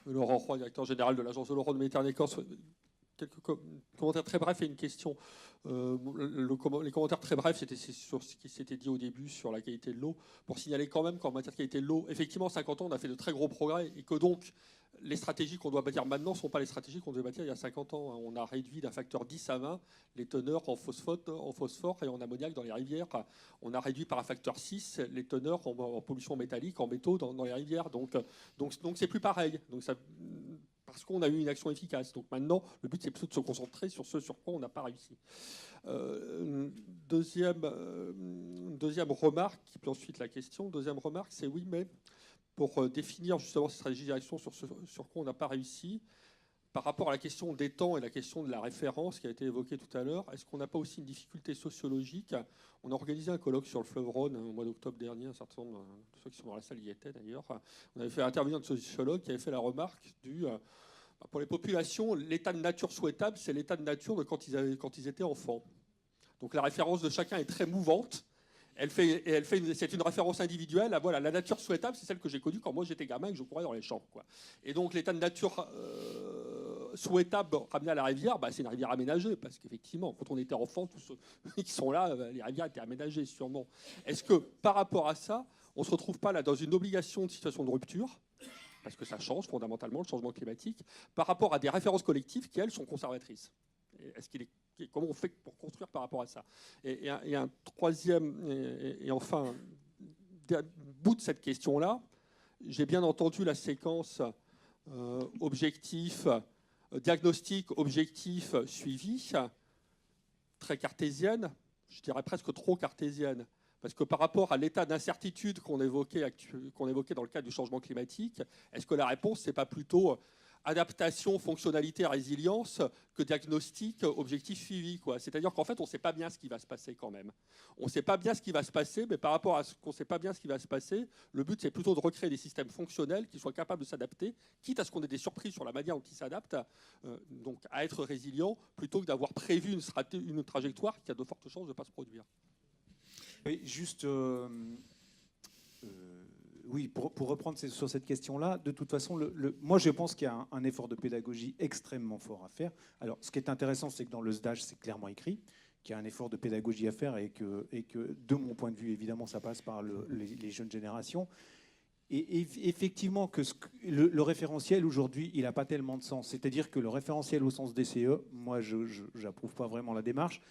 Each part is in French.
Laurent Roy, directeur général de l'Agence de l'eau de Méditerranée-Corse. Quelques commentaires très brefs et une question. Les commentaires très brefs, c'était sur ce qui s'était dit au début sur la qualité de l'eau. Pour signaler quand même qu'en matière de qualité de l'eau, effectivement, 50 ans, on a fait de très gros progrès et que donc les stratégies qu'on doit bâtir maintenant ne sont pas les stratégies qu'on devait bâtir il y a 50 ans. On a réduit d'un facteur 10 à 20 les teneurs en phosphore et en ammoniac dans les rivières. On a réduit par un facteur 6 les teneurs en pollution métallique, en métaux dans les rivières. Donc c'est plus pareil. Donc ça, parce qu'on a eu une action efficace. Donc maintenant, le but, c'est plutôt de se concentrer sur ce sur quoi on n'a pas réussi. Deuxième remarque, puis ensuite la question. Deuxième remarque, c'est oui, mais pour définir justement cette stratégie d'action sur ce sur quoi on n'a pas réussi, par rapport à la question des temps et la question de la référence qui a été évoquée tout à l'heure, est-ce qu'on n'a pas aussi une difficulté sociologique? On a organisé un colloque sur le fleuve Rhône au mois d'octobre dernier, un certain nombre de ceux qui sont dans la salle y étaient d'ailleurs. On avait fait intervenir un sociologue qui avait fait la remarque pour les populations, l'état de nature souhaitable, c'est l'état de nature de quand ils étaient enfants. Donc la référence de chacun est très mouvante. C'est une référence individuelle. Voilà, la nature souhaitable, c'est celle que j'ai connue quand moi j'étais gamin et que je courais dans les champs, quoi. Et donc l'état de nature souhaitable ramené à la rivière, c'est une rivière aménagée, parce qu'effectivement, quand on était enfant, tous ceux qui sont là, les rivières étaient aménagées, sûrement. Est-ce que par rapport à ça, on ne se retrouve pas là dans une obligation de situation de rupture, parce que ça change fondamentalement, le changement climatique, par rapport à des références collectives qui, elles, sont conservatrices? Comment on fait pour construire par rapport à ça? Et un troisième, et enfin, bout de cette question-là, j'ai bien entendu la séquence objectif, diagnostic, objectif, suivi, très cartésienne, je dirais presque trop cartésienne. Parce que par rapport à l'état d'incertitude qu'on évoquait dans le cadre du changement climatique, est-ce que la réponse, c'est pas plutôt adaptation, fonctionnalité, résilience que diagnostic, objectif, suivi, quoi? C'est-à-dire qu'en fait, on ne sait pas bien ce qui va se passer quand même. On ne sait pas bien ce qui va se passer, mais par rapport à ce qu'on ne sait pas bien ce qui va se passer, le but, c'est plutôt de recréer des systèmes fonctionnels qui soient capables de s'adapter, quitte à ce qu'on ait des surprises sur la manière dont ils s'adaptent, donc à être résilient, plutôt que d'avoir prévu une trajectoire qui a de fortes chances de ne pas se produire. Oui, juste... oui, pour reprendre sur cette question-là, de toute façon, moi je pense qu'il y a un effort de pédagogie extrêmement fort à faire. Alors, ce qui est intéressant, c'est que dans le SDAGE, c'est clairement écrit qu'il y a un effort de pédagogie à faire et que de mon point de vue, évidemment, ça passe par les jeunes générations. Et effectivement, que le référentiel aujourd'hui, il n'a pas tellement de sens. C'est-à-dire que le référentiel au sens DCE, moi, je n'approuve pas vraiment la démarche.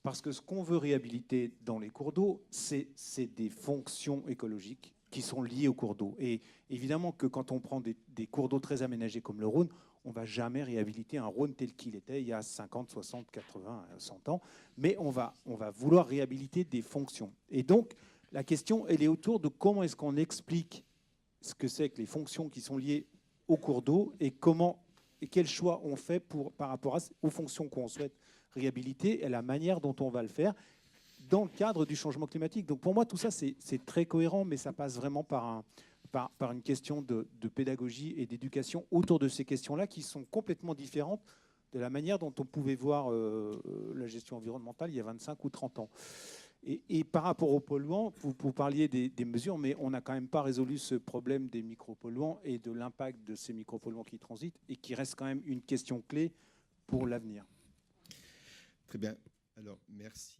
Parce que ce qu'on veut réhabiliter dans les cours d'eau, c'est des fonctions écologiques qui sont liées aux cours d'eau. Et évidemment que quand on prend des cours d'eau très aménagés comme le Rhône, on ne va jamais réhabiliter un Rhône tel qu'il était il y a 50, 60, 80, 100 ans. Mais on va vouloir réhabiliter des fonctions. Et donc, la question, elle est autour de comment est-ce qu'on explique ce que c'est que les fonctions qui sont liées aux cours d'eau et quel choix on fait par rapport aux fonctions qu'on souhaite réhabiliter et la manière dont on va le faire dans le cadre du changement climatique. Donc pour moi, tout ça, c'est très cohérent, mais ça passe vraiment par une question de pédagogie et d'éducation autour de ces questions-là qui sont complètement différentes de la manière dont on pouvait voir la gestion environnementale il y a 25 ou 30 ans. Et par rapport aux polluants, vous parliez des mesures, mais on n'a quand même pas résolu ce problème des micropolluants et de l'impact de ces micropolluants qui transitent et qui reste quand même une question clé pour l'avenir. Très bien. Alors, merci.